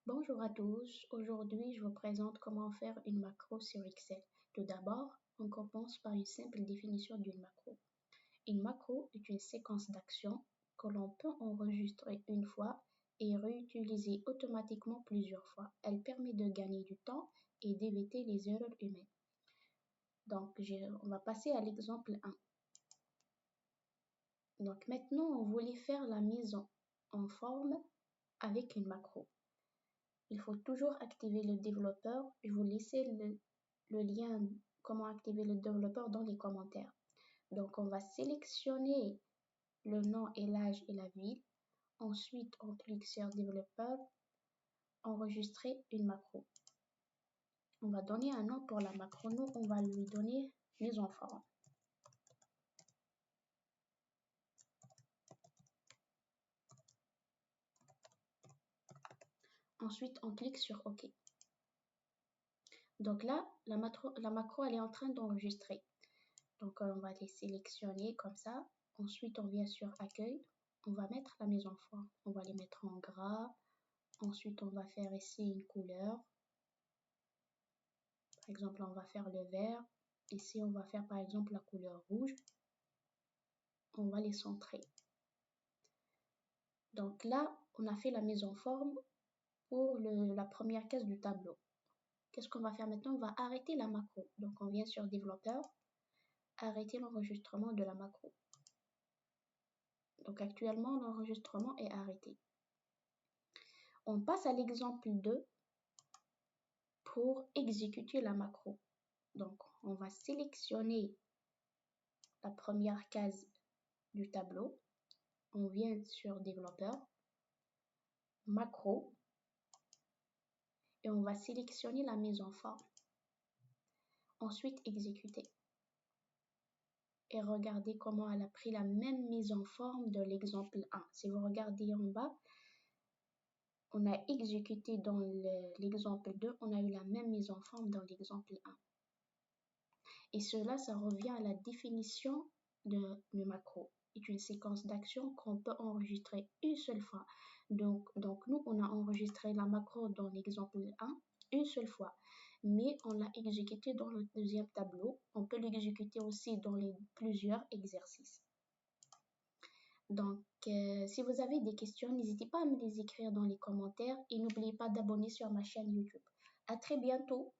Bonjour à tous, aujourd'hui je vous présente comment faire une macro sur Excel. Tout d'abord, on commence par une simple définition d'une macro. Une macro est une séquence d'actions que l'on peut enregistrer une fois et réutiliser automatiquement plusieurs fois. Elle permet de gagner du temps et d'éviter les erreurs humaines. Donc, on va passer à l'exemple 1. Donc maintenant, on voulait faire la mise en forme avec une macro. Il faut toujours activer le développeur. Je vous laisser le lien comment activer le développeur dans les commentaires. Donc, on va sélectionner le nom et l'âge et la ville. Ensuite, on clique sur développeur, enregistrer une macro. On va donner un nom pour la macro. Nous, on va lui donner mise en forme. Ensuite, on clique sur OK. Donc là, la macro, elle est en train d'enregistrer. Donc, on va les sélectionner comme ça. Ensuite, on vient sur Accueil. On va mettre la mise en forme. On va les mettre en gras. Ensuite, on va faire ici une couleur. Par exemple, on va faire le vert. Ici, on va faire par exemple la couleur rouge. On va les centrer. Donc là, on a fait la mise en forme pour la première case du tableau. Qu'est-ce qu'on va faire maintenant? On va arrêter la macro. Donc, on vient sur Développeur, arrêter l'enregistrement de la macro. Donc, actuellement, l'enregistrement est arrêté. On passe à l'exemple 2 pour exécuter la macro. Donc, on va sélectionner la première case du tableau. On vient sur Développeur, Macro, et on va sélectionner la mise en forme. Ensuite, exécuter. Et regardez comment elle a pris la même mise en forme de l'exemple 1. Si vous regardez en bas, on a exécuté dans l'exemple 2, on a eu la même mise en forme dans l'exemple 1. Et cela, ça revient à la définition de macro. C'est une séquence d'actions qu'on peut enregistrer une seule fois. Donc nous, on a enregistré la macro dans l'exemple 1 une seule fois. Mais on l'a exécuté dans le deuxième tableau. On peut l'exécuter aussi dans les plusieurs exercices. Donc, si vous avez des questions, n'hésitez pas à me les écrire dans les commentaires et n'oubliez pas d'abonner sur ma chaîne YouTube. À très bientôt!